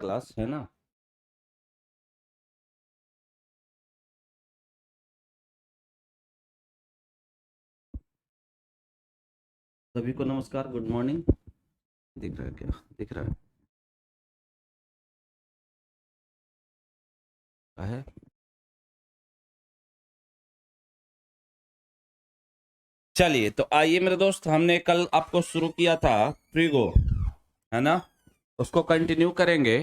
Class है ना। सभी को नमस्कार, गुड मॉर्निंग। दिख रहा है क्या? दिख रहा है। चलिए तो आइए मेरे दोस्त, हमने कल आपको शुरू किया था फ्रीगो, है ना। उसको कंटिन्यू करेंगे।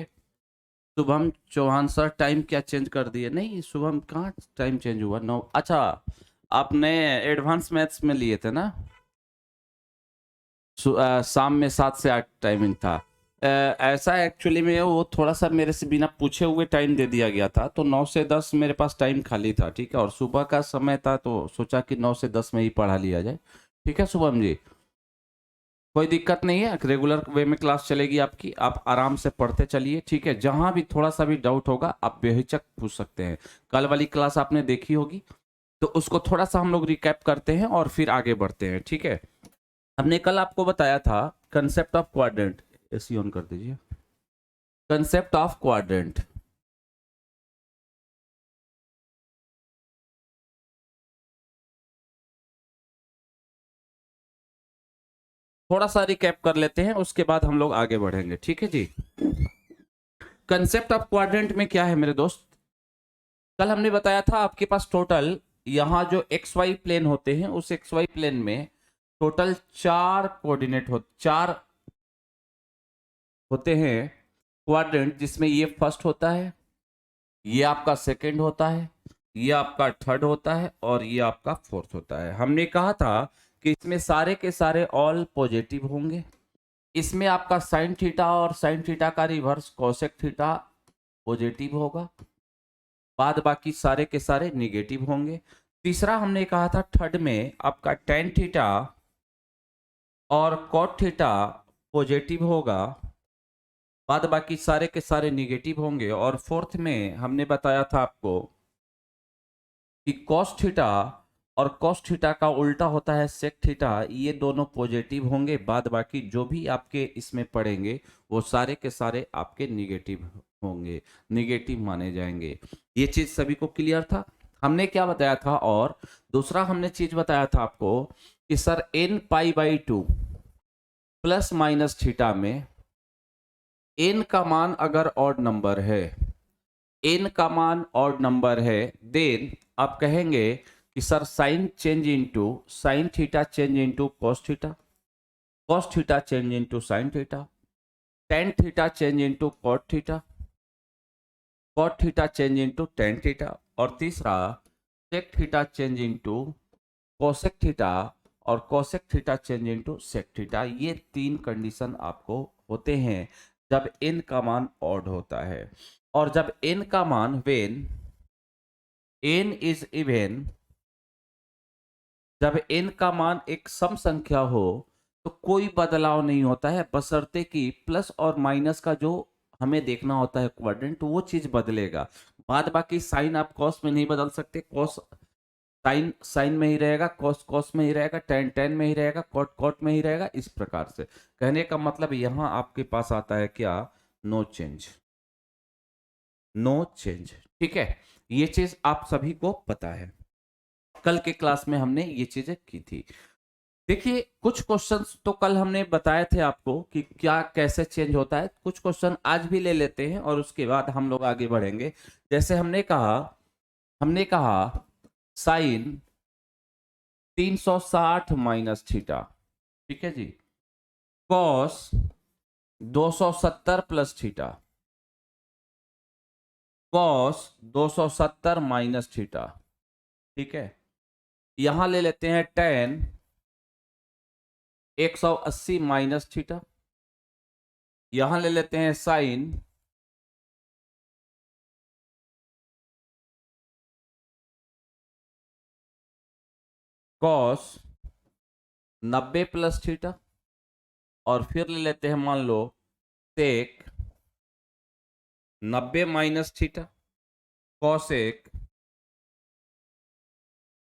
शुभम चौहान सर टाइम क्या चेंज कर दिए? नहीं, शुभम कहाँ टाइम चेंज हुआ? 9। अच्छा, आपने एडवांस मैथ्स में लिए थे ना। शाम में 7 से 8 टाइमिंग था। ऐसा एक्चुअली में वो थोड़ा सा मेरे से बिना पूछे हुए टाइम दे दिया गया था, तो 9 से 10 मेरे पास टाइम खाली था, ठीक है। और सुबह का समय था तो सोचा कि 9 से 10 में ही पढ़ा लिया जाए। ठीक है शुभम जी, कोई दिक्कत नहीं है, रेगुलर वे में क्लास चलेगी आपकी। आप आराम से पढ़ते चलिए, ठीक है। जहां भी थोड़ा सा भी डाउट होगा आप बेहिचक पूछ सकते हैं। कल वाली क्लास आपने देखी होगी, तो उसको थोड़ा सा हम लोग रिकैप करते हैं और फिर आगे बढ़ते हैं, ठीक है। हमने कल आपको बताया था concept of quadrant. AC on कर दीजिए। Concept of quadrant. थोड़ा सा रिकैप कर लेते हैं, उसके बाद हम लोग आगे बढ़ेंगे, ठीक है जी। कंसेप्ट ऑफ क्वाड्रेंट में क्या है मेरे दोस्त? कल हमने बताया था आपके पास टोटल यहां जो एक्स वाई प्लेन होते हैं, उस एक्स वाई प्लेन में टोटल 4 होते हैं क्वाड्रेंट, जिसमें ये फर्स्ट होता है, ये आपका सेकंड होता है, ये आपका थर्ड होता है और ये आपका फोर्थ होता है। हमने कहा था कि इसमें सारे के सारे ऑल पॉजिटिव होंगे। इसमें आपका साइन थीटा और साइन थीटा का रिवर्स कोसेक थीटा पॉजिटिव होगा। बाद बाकी सारे के सारे निगेटिव होंगे। तीसरा हमने कहा था थर्ड में आपका टेन थीटा और कॉट थीटा पॉजिटिव होगा। बाद बाकी सारे के सारे निगेटिव होंगे। और फोर्थ में हमने बताया था आपको कि कॉस थीटा और कॉस थीटा का उल्टा होता है सेक थीटा, ये दोनों पॉजिटिव होंगे। बाद बाकी जो भी आपके इसमें पड़ेंगे वो सारे के सारे आपके निगेटिव होंगे, निगेटिव माने जाएंगे। ये चीज सभी को क्लियर था? हमने क्या बताया था? और दूसरा हमने चीज बताया था आपको कि sir n π/2 plus minus theta में n का मान अगर ऑड नंबर है, n का मान ऑड नंबर है, देन आप कहेंगे कि sir sine change into sine theta change into cos theta, cos theta change into sine theta, tan theta change into cot theta, cot theta change into tan theta, और तीसरा sec theta change into cosec theta और cosec theta change into sec theta. ये तीन condition आपको होते हैं जब n का मान ऑड होता है। और जब n का मान वेन n इज इवन, जब n का मान एक सम संख्या हो तो कोई बदलाव नहीं होता है, बशर्ते कि प्लस और माइनस का जो हमें देखना होता है क्वाड्रेंट, वो चीज बदलेगा। बाद बाकी साइन आप कॉस में नहीं बदल सकते, कॉस साइन साइन में ही रहेगा, कॉस कॉस में ही रहेगा, टेन टेन में ही रहेगा, कॉट कॉट में ही रहेगा। इस प्रकार से कहने का मतलब यहां आपके पास आता है क्या? नो चेंज, नो चेंज, ठीक है। ये चीज आप सभी को पता है, कल के क्लास में हमने ये चीजें की थी। देखिए कुछ क्वेश्चंस तो कल हमने बताए थे आपको कि क्या कैसे चेंज होता है। कुछ क्वेश्चन आज भी ले लेते हैं और उसके बाद हम लोग आगे बढ़ेंगे। जैसे हमने कहा साइन 360 माइनस थीटा, ठीक है जी, cos 270 plus theta, cos 270 minus theta, ठीक है। यहां ले लेते हैं टेन 180 माइनस थीटा, यहां ले लेते हैं साइन कॉस 90 प्लस थीटा, और फिर ले लेते हैं मान लो सेक 90 minus theta, cosec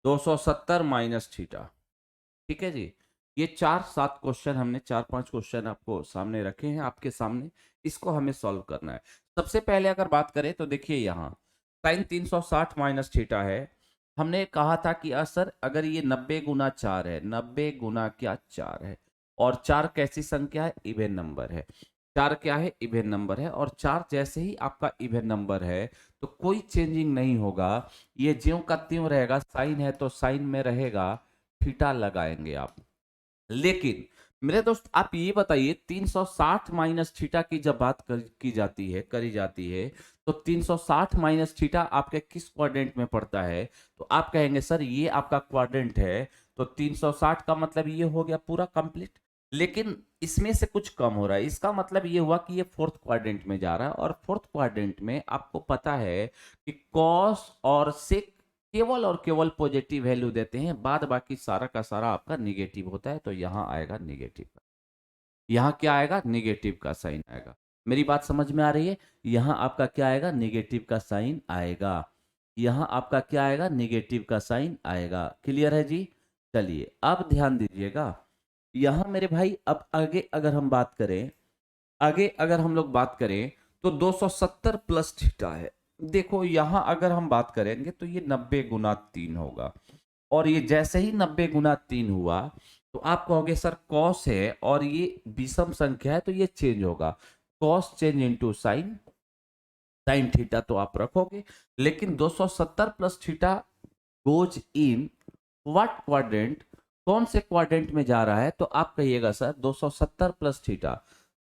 270 minus theta, ठीक है जी। ये 4-7 क्वेश्चन हमने 4-5 क्वेश्चन आपको सामने रखे हैं, आपके सामने। इसको हमें सॉल्व करना है। सबसे पहले अगर बात करें तो देखिए यहाँ साइन 360 माइनस थीटा है। हमने कहा था कि सर अगर ये 90 गुना 4 है, 90 गुना क्या 4 है, और 4 कैसी संख्या है, इवन नंबर है। 4 क्या है, इवन नंबर है, और 4 जैसे ही आपका इवन नंबर है तो कोई चेंजिंग नहीं होगा, ये ज्यों का त्यों रहेगा। साइन है तो साइन में रहेगा, थीटा लगाएंगे आप। लेकिन मेरे दोस्त आप ये बताइए 360 माइनस थीटा की जब बात की जाती है, करी जाती है, तो 360 माइनस थीटा आपके किस क्वाड्रेंट में पड़ता है? तो आप कहेंगे सर ये आपका क्वाड्रेंट है, तो 360 का मतलब ये हो गया पूरा कंप्लीट। लेकिन इसमें से कुछ कम हो रहा है, इसका मतलब ये हुआ कि ये फोर्थ क्वाड्रेंट में जा रहा है, और फोर्थ क्वाड्रेंट में आपको पता है कि कॉस और सेक केवल और केवल पॉजिटिव वैल्यू देते हैं, बाद बाकी सारा का सारा आपका निगेटिव होता है। तो यहां आएगा निगेटिव का, यहां क्या आएगा, निगेटिव का साइन आएगा। मेरी बात समझ में आ रही है? यहां आपका क्या आएगा, निगेटिव का साइन आएगा। यहां आपका क्या आएगा, निगेटिव का साइन आएगा। क्लियर है जी? चलिए अब ध्यान दीजिएगा, यहां मेरे भाई अब आगे अगर हम बात करें, आगे अगर हम लोग बात करें तो 270 प्लस थीटा है। देखो यहां अगर हम बात करेंगे तो ये 90 गुना 3 होगा, और ये जैसे ही 90 गुना 3 हुआ तो आप कहोगे सर कॉस है और ये विषम संख्या है तो ये चेंज होगा, cos change into sign, sine theta तो आप रखोगे। लेकिन 270 plus theta goes in what quadrant, कौन से क्वाड्रेंट में जा रहा है? तो आप कहिएगा सर 270 प्लस थीटा,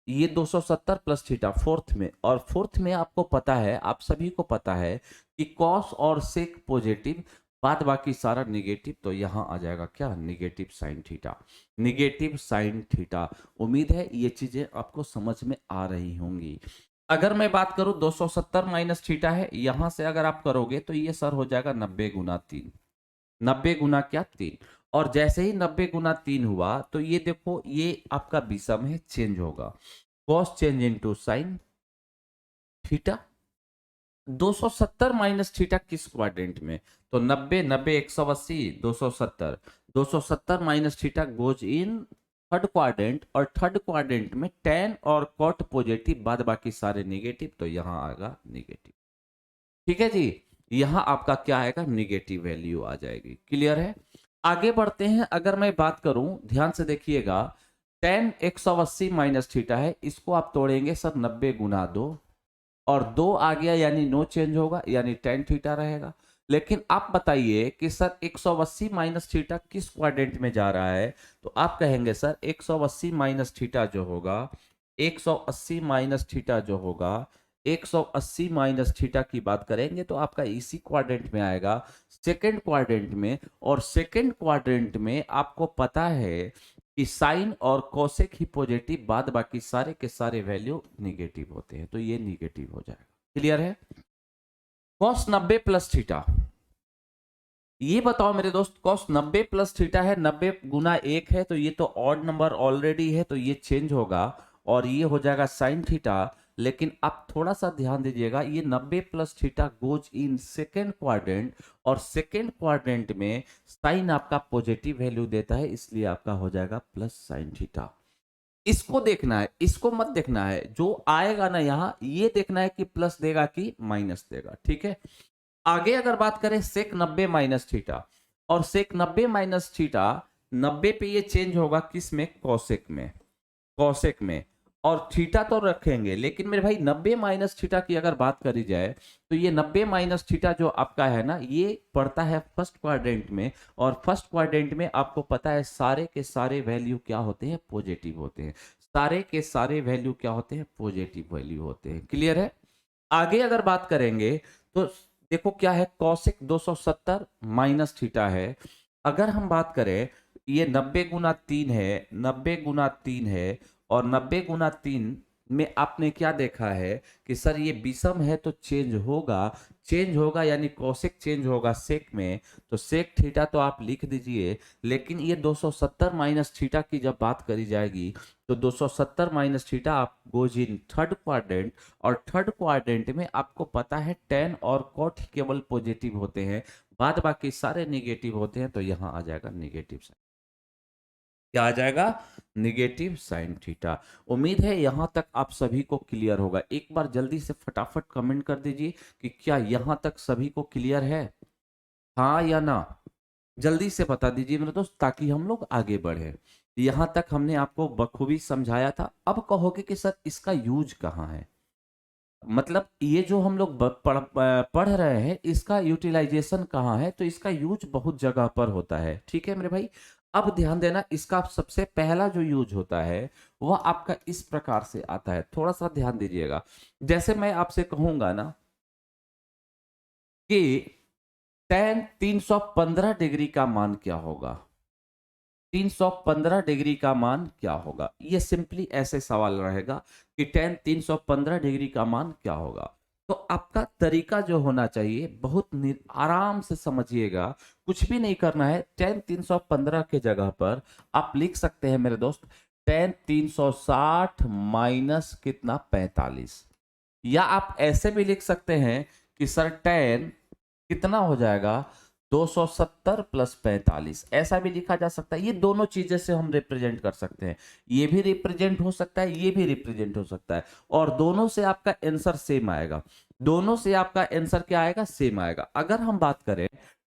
ये 270 प्लस थीटा फोर्थ में, और फोर्थ में आपको पता है, आप सभी को पता है कि कॉस और सेक पॉजिटिव, बाद बाकी सारा निगेटिव। तो यहां आ जाएगा क्या, negative sine theta, negative sine theta. उम्मीद है ये चीजें आपको समझ में आ रही होंगी। अगर मैं बात करूं 270 माइनस थीटा है, यहां से अगर आप करोगे तो ये सर हो जाएगा 90 गुना 3, 90 गुना क्या 3, और जैसे ही 90 गुना 3 हुआ तो ये देखो ये आपका विषम है, चेंज होगा, cos change into sine theta. 270 minus theta किस क्वाड्रेंट में? तो 90 90 180 270, 270 minus theta goes in third quadrant, और थर्ड क्वाड्रेंट में tan और cot पॉजिटिव, बाद बाकी सारे निगेटिव। तो यहां आएगा निगेटिव। ठीक है जी, यहां आपका क्या आएगा, निगेटिव वैल्यू आ जाएगी। क्लियर है? आगे बढ़ते हैं। अगर मैं बात करूं, ध्यान से देखिएगा, tan 180 माइनस थीटा है, इसको आप तोड़ेंगे सर 90 गुना 2, और 2 आ गया यानी नो चेंज होगा, यानी tan थीटा रहेगा। लेकिन आप बताइए कि सर 180 माइनस थीटा किस क्वाड्रेंट में जा रहा है? तो आप कहेंगे सर 180 माइनस थीटा जो होगा, 180 माइनस थीटा जो होगा, 180 माइनस थीटा की बात करेंगे तो आपका इसी क्वाड्रेंट में आएगा, सेकंड क्वाड्रेंट में। और सेकंड क्वाड्रेंट में आपको पता है कि साइन और कोसेक ही पॉजिटिव, बाद बाकी सारे के सारे वैल्यू निगेटिव होते हैं। तो ये निगेटिव हो जाएगा। क्लियर है? कॉस 90 प्लस थीटा, ये बताओ मेरे दोस्त, कॉस 90 प्लस थीटा है, 90 गुना 1 है, तो ये तो ऑड नंबर ऑलरेडी है, तो ये चेंज होगा और ये हो जाएगा साइन थीटा। लेकिन आप थोड़ा सा ध्यान दीजिएगा, ये 90 plus theta goes in second quadrant, और सेकेंड क्वाड्रेंट में साइन आपका पॉजिटिव वैल्यू देता है, इसलिए आपका हो जाएगा प्लस साइन थीटा। इसको देखना है, इसको मत देखना है, जो आएगा ना यहां ये देखना है कि प्लस देगा कि माइनस देगा। ठीक है? आगे अगर बात करें सेक 90 माइनस थीटा, और सेक 90 माइनस थीटा 90 पे ये चेंज होगा किस में, कौसेक में, कौसेक में। और थीटा तो रखेंगे, लेकिन मेरे भाई 90 माइनस थीटा की अगर बात करी जाए तो ये 90 माइनस थीटा जो आपका है ना, ये पड़ता है फर्स्ट क्वाड्रेंट में, और फर्स्ट क्वाड्रेंट में आपको पता है सारे के सारे वैल्यू क्या होते हैं, पॉजिटिव होते हैं। सारे के सारे वैल्यू क्या होते हैं, पॉजिटिव वैल्यू होते हैं। क्लियर है? आगे अगर बात करेंगे तो देखो क्या है, कौशिक 270 माइनस थीटा है। अगर हम बात करें, ये 90 गुना 3 है, 90 गुना 3 है, और 90 गुना 3 में आपने क्या देखा है कि सर ये विषम है तो चेंज होगा, चेंज होगा यानी कौशिक चेंज होगा सेक में, तो सेक थीटा तो आप लिख दीजिए। लेकिन ये 270 माइनस थीटा की जब बात करी जाएगी तो 270 माइनस थीटा आप गोज इन थर्ड क्वाड्रेंट, और थर्ड क्वाड्रेंट में आपको पता है tan और cot केवल पॉजिटिव होते हैं, बाद बाकी सारे निगेटिव होते हैं। तो यहां आ जाएगा निगेटिव साइन। क्या आ जाएगा, निगेटिव साइन थीटा। उम्मीद है यहां तक आप सभी को क्लियर होगा। एक बार जल्दी से फटाफट कमेंट कर दीजिए कि क्या यहां तक सभी को क्लियर है, हाँ या ना। जल्दी से बता दीजिए मेरे दोस्त, ताकि हम लोग आगे बढ़े। यहां तक हमने आपको बखूबी समझाया था। अब कहोगे कि सर इसका यूज कहाँ है, मतलब ये जो हम लोग पढ़ रहे हैं इसका यूटिलाइजेशन कहाँ है, तो इसका यूज बहुत जगह पर होता है। ठीक है मेरे भाई, अब ध्यान देना, इसका सबसे पहला जो यूज होता है वह आपका इस प्रकार से आता है, थोड़ा सा ध्यान दीजिएगा। जैसे मैं आपसे कहूंगा ना कि tan 315 डिग्री का मान क्या होगा, 315 डिग्री का मान क्या होगा, ये सिंपली ऐसे सवाल रहेगा कि tan 315 डिग्री का मान क्या होगा। तो आपका तरीका जो होना चाहिए, बहुत आराम से समझिएगा, कुछ भी नहीं करना है। tan 315 के जगह पर आप लिख सकते हैं मेरे दोस्त tan 360 माइनस कितना 45, या आप ऐसे भी लिख सकते हैं कि सर tan कितना हो जाएगा 270 प्लस 45, ऐसा भी लिखा जा सकता है। ये दोनों चीजें से हम रिप्रेजेंट कर सकते हैं, ये भी रिप्रेजेंट हो सकता है, ये भी रिप्रेजेंट हो सकता है, और दोनों से आपका आंसर सेम आएगा। दोनों से आपका आंसर क्या आएगा, सेम आएगा। अगर हम बात करें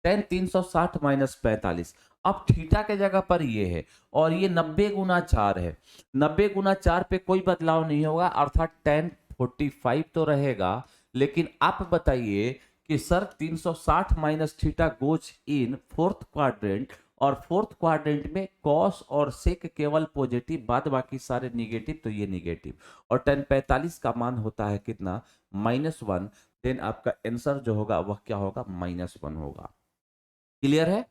tan 360 माइनस 45, अब थीटा के जगह पर ये है और ये 90 गुना 4 है, 90 गुना 4 पे कोई बदलाव नहीं होगा, अर्थात tan 45 तो रहेगा। लेकिन आप बताइए कि sir 360 minus theta goes in fourth quadrant, और फोर्थ क्वाड्रेंट में कॉस और सेक केवल पॉजिटिव, बाद बाकी सारे निगेटिव, तो ये निगेटिव, और tan 45 का मान होता है कितना, -1। देन आपका आंसर जो होगा वह क्या होगा, -1 होगा। क्लियर है।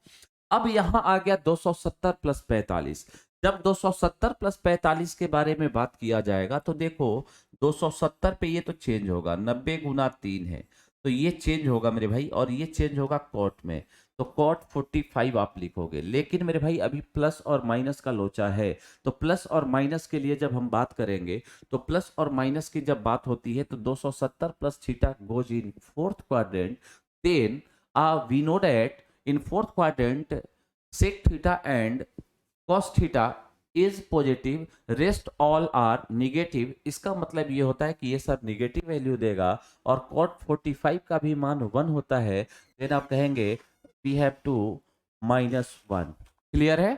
अब यहां आ गया 270 प्लस 45। जब 270 प्लस 45 के बारे में बात किया जाएगा तो देखो 270 पे ये तो चेंज होगा, 90 गुना 3 है, तो ये चेंज होगा मेरे भाई, और ये चेंज होगा कॉट में, तो कॉट 45 आप लिखोगे। लेकिन मेरे भाई अभी प्लस और माइनस का लोचा है, तो प्लस और माइनस के लिए जब हम बात करेंगे, तो प्लस और माइनस की जब बात होती है तो 270 plus theta goes in fourth quadrant, then we know that in fourth quadrant sec theta and cos theta is positive, rest all are negative। इसका मतलब ये होता है कि ये सब निगेटिव वैल्यू देगा, और cot 45 का भी मान 1 होता है। देन आप कहेंगे we have to -1। क्लियर है,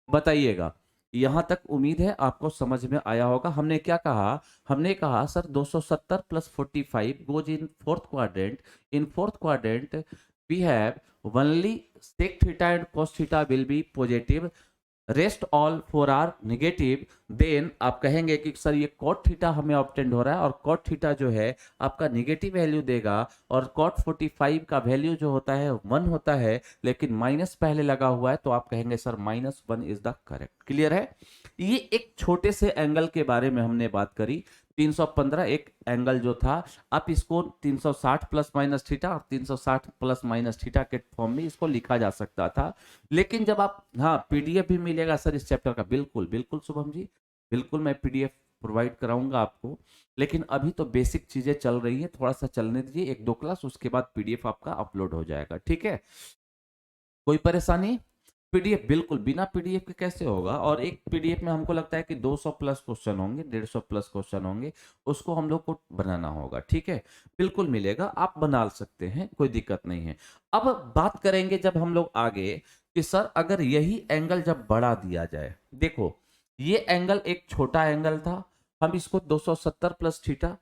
बताइएगा। यहां तक उम्मीद है आपको समझ में आया होगा। हमने क्या कहा, हमने कहा sir 270 plus 45 goes in fourth quadrant, in fourth quadrant we have only sec theta and cos theta will be positive, rest all four are negative. Then आप कहेंगे कि सर ये cot थीटा हमें ऑब्टेंड हो रहा है, और cot थीटा जो है आपका निगेटिव वैल्यू देगा, और cot 45 का वैल्यू जो होता है 1 होता है, लेकिन माइनस पहले लगा हुआ है, तो आप कहेंगे sir -1 is the correct. Clear है। ये एक छोटे से एंगल के बारे में हमने बात करी। 315 एक एंगल जो था, आप इसको 360 प्लस माइनस थीटा और 360 प्लस माइनस थीटा के फॉर्म में इसको लिखा जा सकता था। लेकिन जब आप, हाँ पीडीएफ भी मिलेगा सर इस चैप्टर का, बिल्कुल बिल्कुल शुभम जी, बिल्कुल मैं पीडीएफ प्रोवाइड कराऊंगा आपको। लेकिन अभी तो बेसिक चीजें चल रही हैं, थोड़ा सा चलने दीजिए, 1-2 क्लास, उसके बाद पीडीएफ आपका अपलोड हो जाएगा। ठीक है, कोई परेशानी। पीडीएफ बिल्कुल, बिना पीडीएफ के कैसे होगा, और एक पीडीएफ में हमको लगता है कि 200 प्लस क्वेश्चन होंगे, 150 प्लस क्वेश्चन होंगे, उसको हम लोग को बनाना होगा। ठीक है, बिल्कुल मिलेगा, आप बना सकते हैं, कोई दिक्कत नहीं है। अब बात करेंगे जब हम लोग आगे कि सर अगर यही एंगल जब बढ़ा दिया जाए, देखो ये एंगल एक छोटा एंगल था, हम इसको 270 plus theta,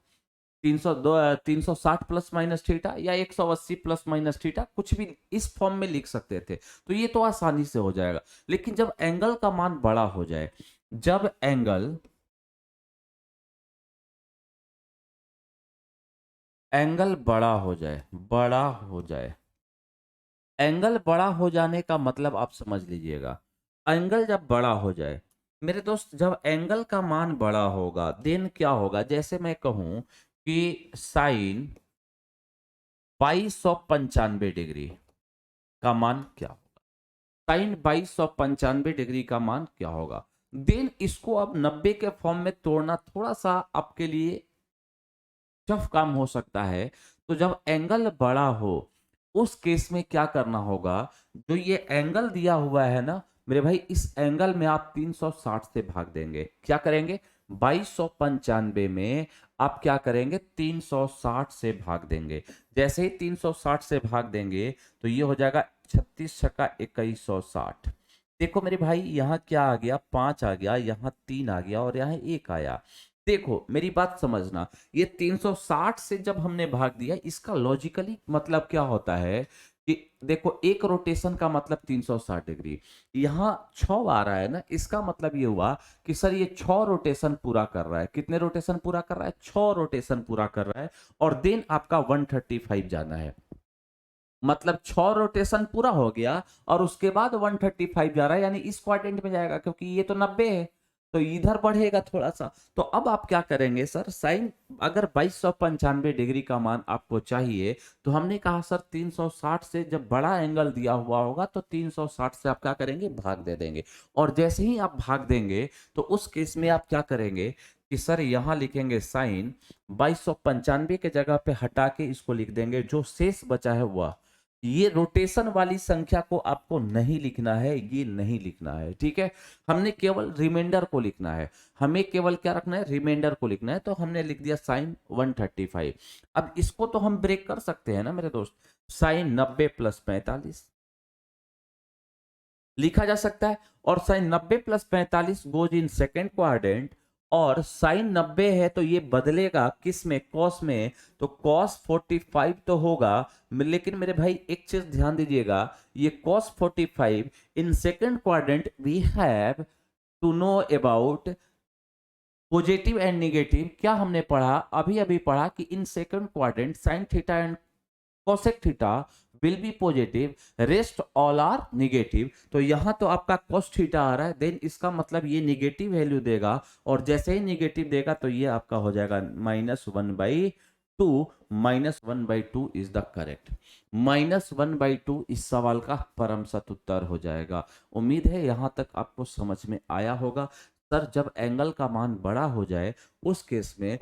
360 plus minus theta, या 180 प्लस माइनस थीटा, कुछ भी इस फॉर्म में लिख सकते थे, तो ये तो आसानी से हो जाएगा। लेकिन जब एंगल का मान बड़ा हो जाए, जब एंगल एंगल बड़ा हो जाए, बड़ा हो जाए, एंगल बड़ा हो जाने का मतलब आप समझ लीजिएगा, एंगल जब बड़ा हो जाए मेरे दोस्त, जब एंगल का मान बड़ा होगा देन क्या होगा, जैसे मैं कहूं कि साइन 2295 डिग्री का मान क्या होगा, साइन 2295 डिग्री का मान क्या होगा। देन इसको अब 90 के फॉर्म में तोड़ना थोड़ा सा आपके लिए टफ काम हो सकता है। तो जब एंगल बड़ा हो उस केस में क्या करना होगा, जो ये एंगल दिया हुआ है ना, मेरे भाई इस एंगल में आप 360 से भाग देंगे। क्या करेंगे? 2295 में आप क्या करेंगे? 360 से भाग देंगे। जैसे ही 360 से भाग देंगे तो ये हो जाएगा 36 छक्का 2160। देखो मेरे भाई यहाँ क्या आ गया? 5 आ गया, यहाँ 3 आ गया और यहाँ 1 आया। देखो मेरी बात समझना, ये 360 से जब हमने भाग दिया, इसका लॉजिकली मतलब क्या होता है कि देखो एक रोटेशन का मतलब 360 डिग्री, यहाँ 6 आ रहा है ना, इसका मतलब ये हुआ कि सर ये 6 रोटेशन पूरा कर रहा है। कितने रोटेशन पूरा कर रहा है? 6 रोटेशन पूरा कर रहा है। और देन आपका 135 जाना है, मतलब 6 रोटेशन पूरा हो गया और उसके बाद 135 जा रहा है, यानी इस क्वाड्रेंट में जाएगा क्योंकि ये तो 90 है, तो इधर बढ़ेगा थोड़ा सा। तो अब आप क्या करेंगे सर? साइन अगर 2295 डिग्री का मान आपको चाहिए तो हमने कहा सर 360 से जब बड़ा एंगल दिया हुआ होगा तो 360 से आप क्या करेंगे? भाग दे देंगे। और जैसे ही आप भाग देंगे तो उस केस में आप क्या करेंगे कि सर यहां लिखेंगे साइन 2295 के जगह पे हटा के इसको लिख देंगे, जो शेष बचा है वह। ये रोटेशन वाली संख्या को आपको नहीं लिखना है, ये नहीं लिखना है, ठीक है। हमने केवल रिमाइंडर को लिखना है, हमें केवल क्या रखना है? रिमाइंडर को लिखना है। तो हमने लिख दिया साइन 135। अब इसको तो हम ब्रेक कर सकते हैं ना मेरे दोस्त, साइन 90 प्लस 45 लिखा जा सकता है। और sine 90 plus 45 goes in second quadrant, और साइन 90 है तो ये बदलेगा किस में? कॉस में। तो कॉस 45 तो होगा, लेकिन मेरे भाई एक चीज ध्यान दीजिएगा, ये cos 45 in second quadrant we have to know about positive and negative. क्या हमने पढ़ा? अभी अभी पढ़ा कि in second quadrant sine theta and cosec theta will be positive, rest all are negative. तो यहां तो आपका cos थीटा आ रहा है, देन इसका मतलब ये निगेटिव वैल्यू देगा, और जैसे ही निगेटिव देगा तो ये आपका हो जाएगा -1/2। -1/2 इज द करेक्ट। -1/2 इस सवाल का परम सत उत्तर हो जाएगा। उम्मीद है यहां तक आपको समझ में आया होगा। सर जब एंगल का मान बड़ा हो जाए उस केस में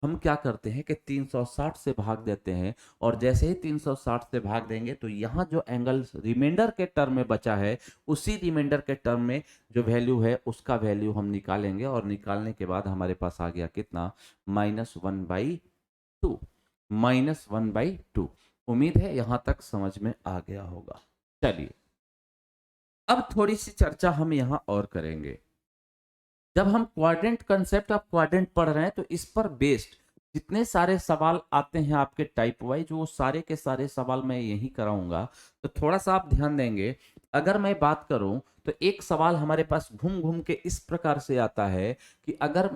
हम क्या करते हैं कि 360 से भाग देते हैं, और जैसे ही 360 से भाग देंगे तो यहाँ जो एंगल रिमाइंडर के टर्म में बचा है, उसी रिमाइंडर के टर्म में जो वैल्यू है उसका वैल्यू हम निकालेंगे, और निकालने के बाद हमारे पास आ गया कितना? -1/2। -1/2। उम्मीद है यहां तक समझ में आ गया होगा। चलिए अब थोड़ी सी चर्चा हम यहां और करेंगे। जब हम क्वाड्रेंट कंसेप्ट ऑफ क्वाड्रेंट पढ़ रहे हैं तो इस पर बेस्ड जितने सारे सवाल आते हैं आपके टाइप वाइज, वो सारे के सारे सवाल मैं यही कराऊंगा। तो थोड़ा सा आप ध्यान देंगे। अगर मैं बात करूं तो एक सवाल हमारे पास घूम घूम के इस प्रकार से आता है कि अगर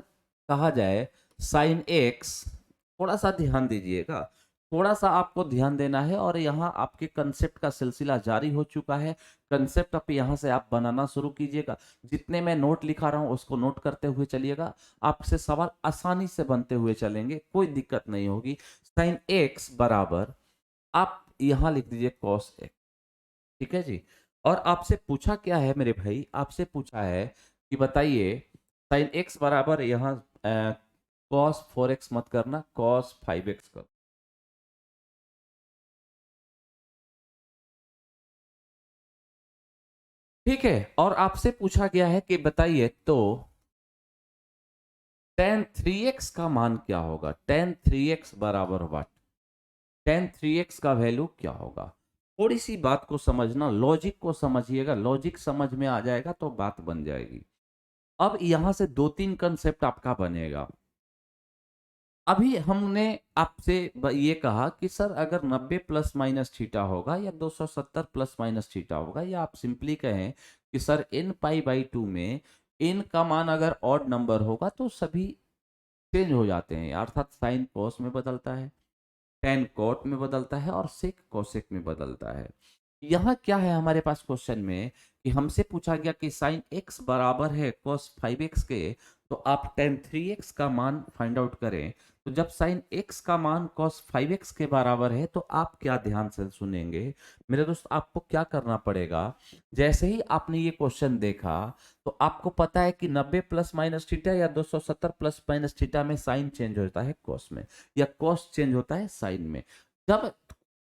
कहा जाए साइन एक्स, थोड़ा सा ध्यान दीजिएगा, थोड़ा सा आपको ध्यान देना है, और यहाँ आपके कंसेप्ट का सिलसिला जारी हो चुका है। कंसेप्ट अब यहाँ से आप बनाना शुरू कीजिएगा। जितने मैं नोट लिखा रहा हूँ उसको नोट करते हुए चलिएगा, आपसे सवाल आसानी से बनते हुए चलेंगे, कोई दिक्कत नहीं होगी। साइन एक्स बराबर आप यहाँ लिख दीजिए कॉस एक्स, ठीक है जी। और आपसे पूछा क्या है मेरे भाई? आपसे पूछा है कि बताइए साइन एक्स बराबर यहाँ कॉस 4x मत करना, कॉस 5x करो। ठीक है, और आपसे पूछा गया है कि बताइए तो tan 3x का मान क्या होगा? tan 3x बराबर व्हाट? tan 3x का वैल्यू क्या होगा? थोड़ी सी बात को समझना, लॉजिक को समझिएगा, लॉजिक समझ में आ जाएगा तो बात बन जाएगी। अब यहां से 2-3 कंसेप्ट आपका बनेगा। अभी हमने आपसे ये कहा कि सर अगर 90 प्लस माइनस थीटा होगा या 270 प्लस माइनस थीटा होगा, या आप सिंपली कहें कि सर n π/2 में n का मान अगर ऑड नंबर होगा तो सभी चेंज हो जाते हैं, अर्थात साइन कॉस में बदलता है, टेन कॉट में बदलता है, और सेक कोसेक में बदलता है। यहाँ क्या है हमारे पास क्वेश्चन में कि हमसे पूछा गया कि साइन x बराबर है cos 5x के, तो आप tan 3x का मान फाइंड आउट करें। तो जब साइन x का मान cos 5x के बराबर है तो आप क्या ध्यान से सुनेंगे मेरे दोस्त, आपको क्या करना पड़ेगा? जैसे ही आपने ये क्वेश्चन देखा तो आपको पता है कि 90 प्लस माइनस थीटा या 270 प्लस माइनस थीटा में साइन चेंज होता है कॉस में, या कॉस चेंज होता है साइन में। जब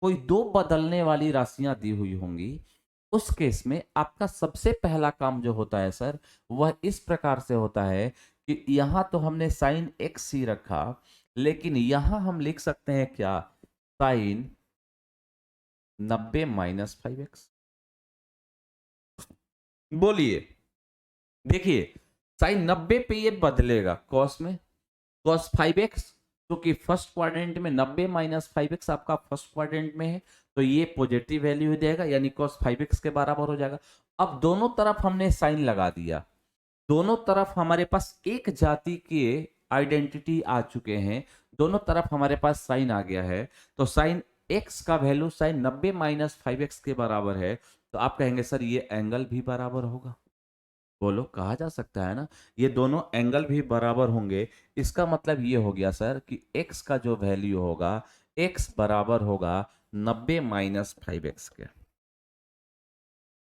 कोई दो बदलने वाली राशियां दी हुई होंगी उस केस में आपका सबसे पहला काम जो होता है सर, वह इस प्रकार से होता है कि यहां तो हमने साइन एक्स सी रखा, लेकिन यहां हम लिख सकते हैं क्या, साइन 90 - 5x। बोलिए, देखिए साइन 90 पे ये बदलेगा कॉस में, कॉस 5x, क्योंकि फर्स्ट क्वाड्रेंट में 90 - 5x आपका फर्स्ट क्वाड्रेंट में है, तो ये पॉजिटिव वैल्यू हो जाएगा, यानी कॉस 5x के बराबर हो जाएगा। अब दोनों तरफ हमने साइन लगा दिया, दोनों तरफ हमारे पास एक जाति के आइडेंटिटी आ चुके हैं, दोनों तरफ हमारे पास साइन आ गया है, तो साइन x का वैल्यू साइन 90 - 5x के बराबर है, तो आप कहेंगे सर ये एंगल भी बराबर होगा। बोलो, कहा जा सकता है ना, ये दोनों एंगल भी बराबर होंगे। इसका मतलब ये हो गया सर कि x का जो वैल्यू होगा, x बराबर होगा 90 - 5x के।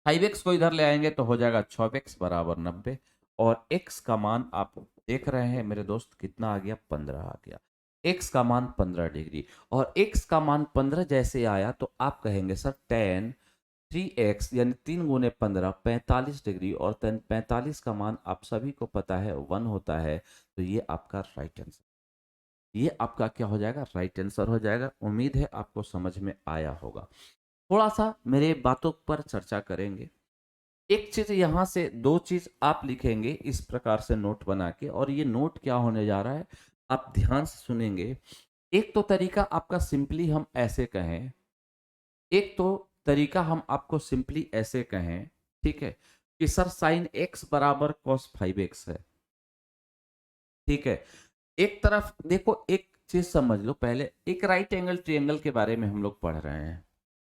5x को इधर ले आएंगे तो हो जाएगा 6x बराबर 90, और x का मान आप देख रहे हैं मेरे दोस्त कितना आ गया, 15 आ गया। x का मान 15 डिग्री, और x का मान 15 जैसे आया तो आप कहेंगे सर tan 3x यानी 3 × 15 45 डिग्री, और 45 का मान आप सभी को पता है 1 होता है, तो ये आपका राइट आंसर, ये आपका क्या हो जाएगा, राइट आंसर हो जाएगा। उम्मीद है आपको समझ में आया होगा। थोड़ा सा मेरे बातों पर चर्चा करेंगे। एक चीज यहां से, दो चीज आप लिखेंगे इस प्रकार से नोट बना के, और ये नोट क्या होने जा रहा है आप ध्यान से सुनेंगे। एक तो तरीका आपका सिंपली हम ऐसे कहें, एक तो तरीका हम आपको सिंपली ऐसे कहें, ठीक है, कि सर साइन एक्स बराबर कॉस 5x है, ठीक है। एक तरफ देखो, एक चीज समझ लो, पहले एक राइट एंगल ट्रायंगल के बारे में हम लोग पढ़ रहे हैं,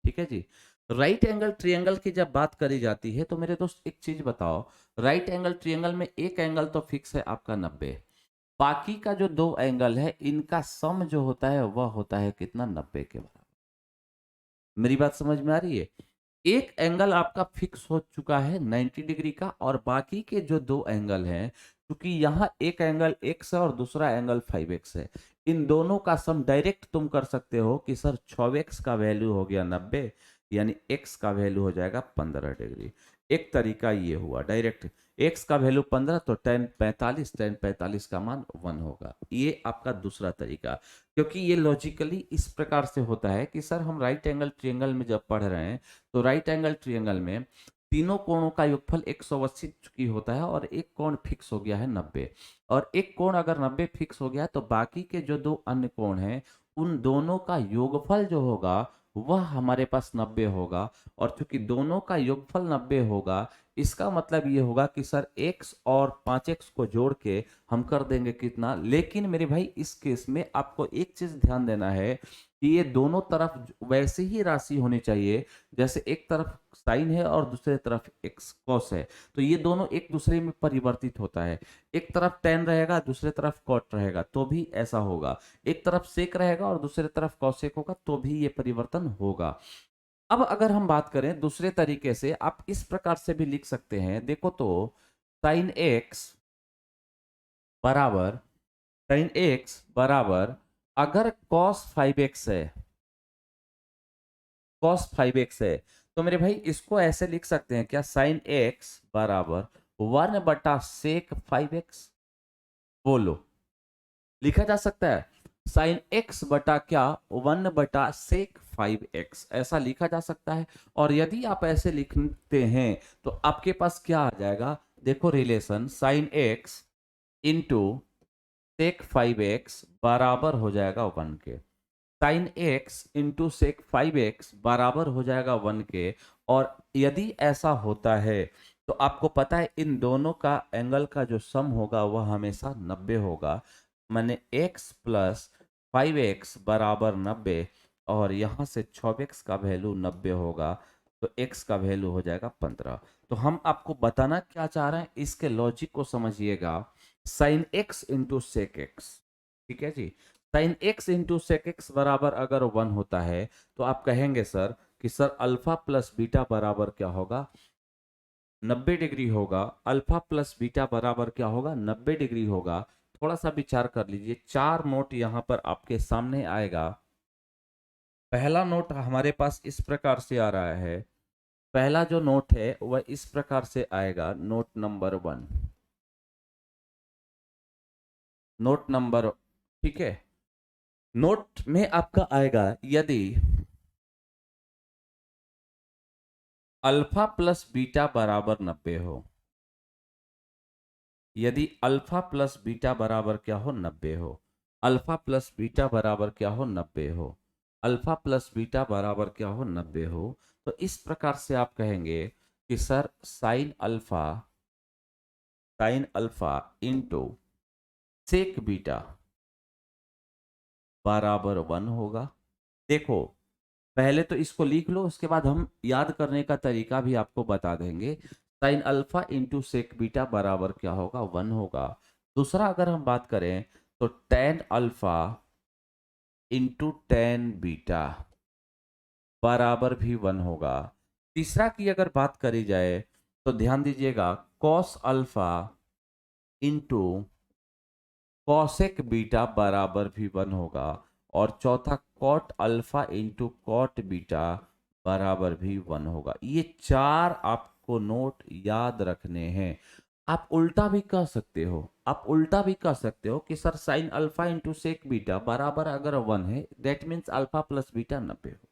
ठीक है जी। राइट एंगल ट्रायंगल की जब बात करी जाती है तो मेरे दोस्त एक चीज बताओ, राइट एंगल ट्रायंगल में एक एंगल तो फिक्स है आपका 90, बाकी का जो दो एंगल है इनका सम जो होता है वह होता है कितना, 90 के बराबर। मेरी बात समझ में आ रही है। एक एंगल आपका फिक्स हो चुका है 90 डिग्री का, और बाकी के जो दो एंगल हैं, क्योंकि यहाँ एक एंगल x है और दूसरा एंगल 5x है, इन दोनों का सम डायरेक्ट तुम कर सकते हो कि सर 6x का वैल्यू हो गया 90, यानी x का वैल्यू हो जाएगा 15 डिग्री। एक तरीका ये हुआ डायरेक्ट, x का वैल्यू 15 तो tan 45, tan 45 का मान 1 होगा। ये आपका दूसरा तरीका, क्योंकि ये लॉजिकली इस प्रकार से होता है कि सर हम राइट एंगल ट्रायंगल में जब पढ़ रहे हैं, तो राइट एंगल ट्रायंगल में तीनों कोणों का योगफल 180 चुकी होता है, और एक कोण फिक्स हो गया है 90, और एक कोण अगर 90 फिक्स हो गया तो बाकी के जो दो अन्य कोण हैं उन दोनों का योगफल जो होगा वह हमारे पास 90 होगा, और चूंकि दोनों का योगफल 90 होगा, इसका मतलब ये होगा कि सर x और 5x को जोड़ के हम कर देंगे कितना। लेकिन मेरे भाई इस केस में आपको एक चीज ध्यान देना है कि ये दोनों तरफ वैसे ही राशि होनी चाहिए, जैसे एक तरफ साइन है और दूसरे तरफ एक्स कॉस है, तो ये दोनों एक दूसरे में परिवर्तित होता है। एक तरफ टेन रहेगा दूसरे तरफ कॉट रहेगा तो भी ऐसा होगा, एक तरफ सेक रहेगा और दूसरे तरफ कॉसेक होगा तो भी ये परिवर्तन होगा। अब अगर हम बात करें दूसरे तरीके से, आप इस प्रकार से भी लिख सकते हैं, देखो तो साइन एक्स बराबर, साइन एक्स बराबर अगर कॉस 5x है, कॉस 5x है, तो मेरे भाई इसको ऐसे लिख सकते हैं क्या, साइन x बराबर 1/sec 5x। बोलो, लिखा जा सकता है साइन x बटा क्या, 1/sec 5x, ऐसा लिखा जा सकता है। और यदि आप ऐसे लिखते हैं तो आपके पास क्या आ जाएगा, देखो relation, sine x into sec 5x बराबर हो जाएगा 1 के, sine x into sec 5x बराबर हो जाएगा 1 के। और यदि ऐसा होता है तो आपको पता है इन दोनों का एंगल का जो सम होगा वह हमेशा 90 होगा, माने x प्लस 5x बराबर 90, और यहाँ से 6x का वैल्यू 90 होगा, तो x का वैल्यू हो जाएगा 15। तो हम आपको बताना क्या चाह रहे हैं, इसके लॉजिक को समझिएगा, sine x into sec x, ठीक है जी, sine x into sec x बराबर अगर 1 होता है तो आप कहेंगे सर कि सर अल्फा प्लस बीटा बराबर क्या होगा, 90 डिग्री होगा। अल्फा प्लस बीटा बराबर क्या होगा, 90 डिग्री होगा। थोड़ा सा विचार कर लीजिए, चार नोट यहां पर आपके सामने आएगा। पहला नोट हमारे पास इस प्रकार से आ रहा है पहला जो नोट है वह इस प्रकार से आएगा, नोट नंबर 1, नोट नंबर, ठीक है। नोट में आपका आएगा यदि अल्फा प्लस बीटा बराबर 90 हो, यदि अल्फा प्लस बीटा बराबर क्या हो, 90 हो, अल्फा प्लस बीटा बराबर क्या हो, 90 हो, अल्फा प्लस बीटा बराबर क्या हो, 90 हो, तो इस प्रकार से आप कहेंगे कि sir sine alpha into sec beta बराबर 1 होगा। देखो, पहले तो इसको लिख लो, उसके बाद हम याद करने का तरीका भी आपको बता देंगे। Sine alpha into sec beta बराबर क्या होगा, 1 होगा। दूसरा अगर हम बात करें तो ten alpha into tan beta बराबर भी 1 होगा। तीसरा की अगर बात करी जाए तो ध्यान दीजिएगा, cos alpha into cosec beta बराबर भी 1 होगा। और चौथा cot alpha into cot beta बराबर भी 1 होगा। ये चार आपको नोट याद रखने हैं। आप उल्टा भी कह सकते हो, आप उल्टा भी कह सकते हो कि sir sine alpha into sec beta बराबर अगर 1 है, that means alpha plus beta 90 हो।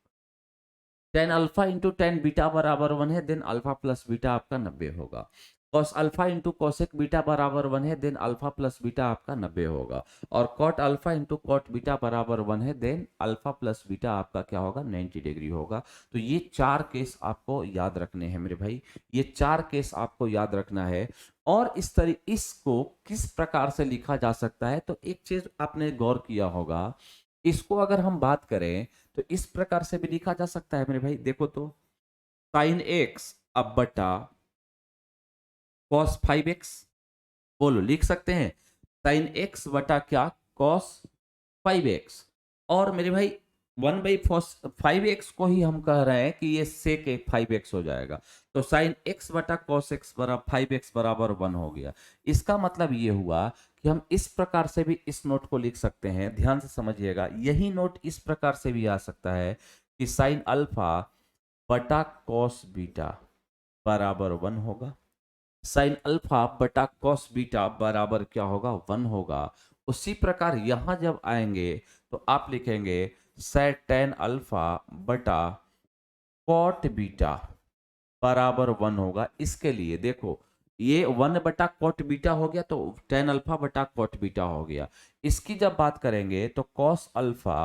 Tan alpha into tan beta बराबर 1 है, देन अल्फा प्लस बीटा आपका 90 होगा। Cos alpha into cosec beta बराबर 1 है, देन अल्फा प्लस बीटा आपका 90 होगा। और cot alpha into cot beta बराबर 1 है, देन अल्फा प्लस बीटा आपका क्या होगा, 90 डिग्री होगा। तो ये चार केस आपको याद रखने हैं मेरे भाई, ये चार केस आपको याद रखना है। और इसको किस प्रकार से लिखा जा सकता है, तो एक चीज आपने गौर किया होगा, इसको अगर हम बात करें तो इस प्रकार से भी लिखा जा सकता है मेरे भाई। देखो तो, साइन एक्स अब बटा कॉस 5x, बोलो लिख सकते हैं, साइन एक्स बटा क्या, कॉस 5x। और मेरे भाई 1/5x को ही हम कह रहे हैं कि ये सेक 5x हो जाएगा। तो साइन x बटा कॉस x बराबर 5x बराबर 1 हो गया। इसका मतलब ये हुआ कि हम इस प्रकार से भी इस नोट को लिख सकते हैं। ध्यान से समझिएगा, यही नोट इस प्रकार से भी आ सकता है कि साइन अल्फा बटा कॉस बीटा बराबर 1 होगा। साइन अल्फा बटा कॉस बीटा बराबर क्या होगा, 1 होगा। उसी प्रकार यहां जब आएंगे तो आप लिखेंगे सेट टेन अल्फा बटा कॉट बीटा बराबर 1 होगा। इसके लिए देखो, ये 1 बटा कॉट बीटा हो गया, तो टेन अल्फा बटा कॉट बीटा हो गया। इसकी जब बात करेंगे तो कॉस अल्फा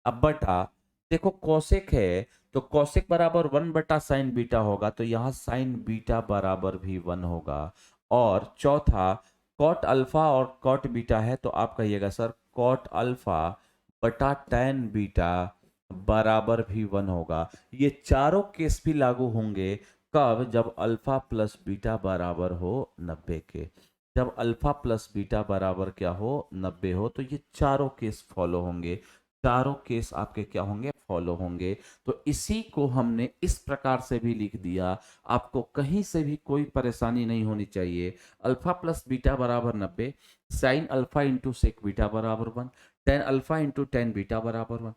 अब बटा, देखो कोसेक है तो कोसेक बराबर 1 बटा साइन बीटा होगा, तो यहाँ साइन बीटा बराबर भी 1 होगा। और चौथा कॉट अल्फा और कॉट बीटा है, तो आप कहिएगा सर कॉट अल्फा बटा टेन बीटा बराबर भी 1 होगा। ये चारों केस भी लागू होंगे कब, जब अल्फा प्लस बीटा बराबर हो 90 के। जब अल्फा प्लस बीटा बराबर क्या हो, 90 हो, तो ये चारों केस फॉलो होंगे, चारों केस आपके क्या होंगे, फॉलो होंगे। तो इसी को हमने इस प्रकार से भी लिख दिया, आपको कहीं से भी कोई परेशानी नहीं होनी चाहिए। अल्फा प्लस बीटा बराबर 90, sine alpha into sec beta बराबर 1, tan alpha into tan beta बराबर 1,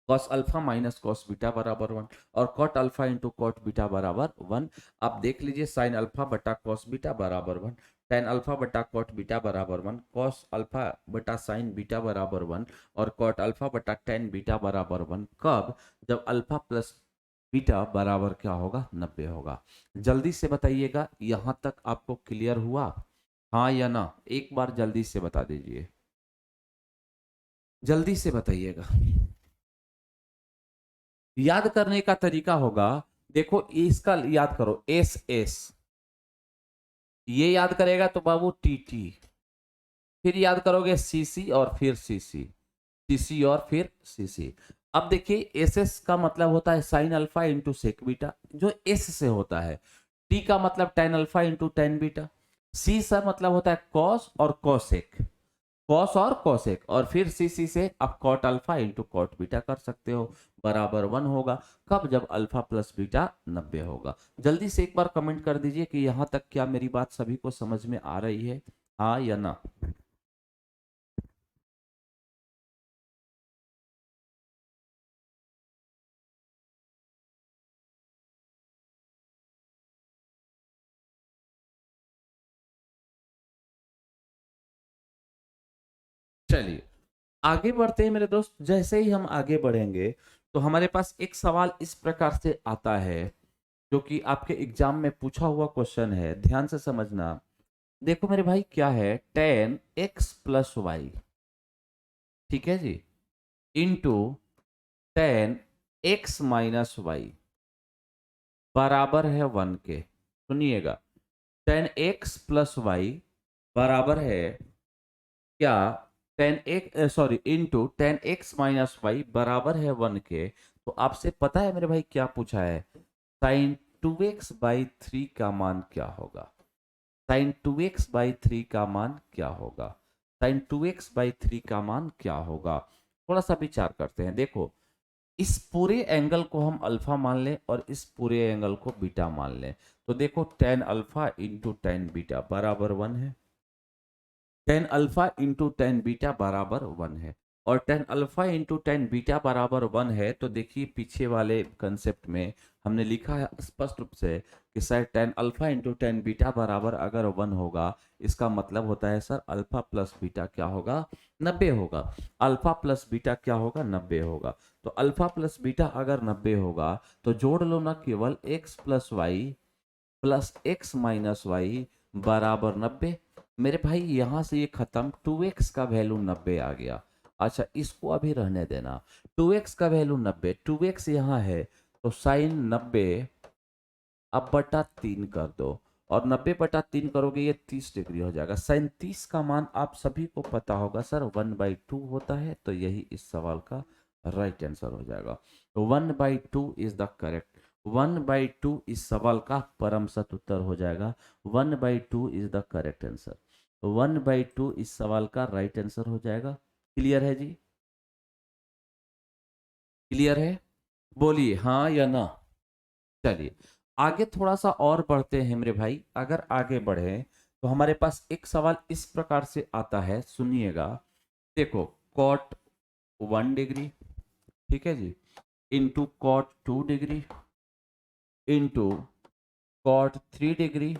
cos alpha minus cos beta बराबर 1, और cot alpha into cot beta बराबर 1। आप देख लीजिए, साइन अल्फा बटा कॉस बीटा बराबर 1, टेन अल्फा बटा कॉट बीटा बराबर 1, कॉस अल्फा बटा साइन बीटा बराबर 1, और कॉट अल्फा बटा टेन बीटा बराबर 1। कब, जब अल्फा प्लस बीटा बराबर क्या होगा, 90 होगा। जल्दी से बताइएगा, यहां तक आपको क्लियर हुआ, हाँ या ना? एक बार जल्दी से बता दीजिए, जल्दी से बताइएगा। याद करने का तरीका होगा, देखो इसका याद करो, एस एस, ये याद करेगा तो बाबू टी टी, फिर याद करोगे सी सी और फिर सी सी, सी सी और फिर सी सी। अब देखिए, एस एस का मतलब होता है sine alpha into sec beta, जो एस से होता है। टी का मतलब tan alpha into tan beta. C का मतलब होता है कॉस और कॉसेक, कॉस और कॉसेक, और फिर सी सी से आप cot alpha into cot beta कर सकते हो, बराबर 1 होगा। कब, जब अल्फा प्लस बीटा 90 होगा। जल्दी से एक बार कमेंट कर दीजिए कि यहां तक क्या मेरी बात सभी को समझ में आ रही है, हाँ या ना? चलिए आगे बढ़ते हैं मेरे दोस्त। जैसे ही हम आगे बढ़ेंगे तो हमारे पास एक सवाल इस प्रकार से आता है जो कि आपके एग्जाम में पूछा हुआ क्वेश्चन है, ध्यान से समझना। देखो मेरे भाई क्या है, टेन एक्स प्लस वाई, ठीक है जी, into tan x minus y बराबर है 1 के। सुनिएगा, टेन एक्स प्लस वाई बराबर है क्या, tan x sorry into tan x minus y बराबर है 1 के। तो आपसे पता है मेरे भाई क्या पूछा है, साइन 2x/3 का मान क्या होगा। साइन 2x/3 का मान क्या होगा, साइन 2x/3 का मान क्या होगा। थोड़ा सा विचार करते हैं। देखो, इस पूरे एंगल को हम अल्फा मान लें और इस पूरे एंगल को बीटा मान लें। तो देखो, tan alpha into tan beta बराबर 1 है। Tan alpha into tan beta बराबर 1 है। और ten alpha into tan beta बराबर 1 है। तो देखिए पीछे वाले कंसेप्ट में हमने लिखा है स्पष्ट रूप से कि sir tan alpha into tan beta बराबर अगर 1 होगा, इसका मतलब होता है सर अल्फा प्लस बीटा क्या होगा, 90 होगा। अल्फा प्लस बीटा क्या होगा, 90 होगा। तो अल्फा प्लस बीटा अगर 90 होगा तो जोड़ लो ना, केवल x plus y plus x minus y बराबर 90। मेरे भाई यहां से ये खत्म, 2x का वैल्यू 90 आ गया। अच्छा इसको अभी रहने देना, 2x का वैल्यू 90, 2x यहाँ है तो साइन 90 अब बटा 3 कर दो, और 90/3 करोगे ये 30 डिग्री हो जाएगा। साइन 30 का मान आप सभी को पता होगा सर 1/2 होता है। तो यही इस सवाल का राइट आंसर हो जाएगा। तो 1/2 इज द करेक्ट, 1/2 इस सवाल का परम सत उत्तर हो जाएगा। 1/2 इज द करेक्ट आंसर। 1/2 इस सवाल का राइट आंसर हो जाएगा। क्लियर है जी, क्लियर है, बोलिए हाँ या ना। चलिए आगे थोड़ा सा और बढ़ते हैं मेरे भाई। अगर आगे बढ़े तो हमारे पास एक सवाल इस प्रकार से आता है, सुनिएगा। देखो, कॉट 1 डिग्री, ठीक है जी, into cot 2 degree into cot 3 degree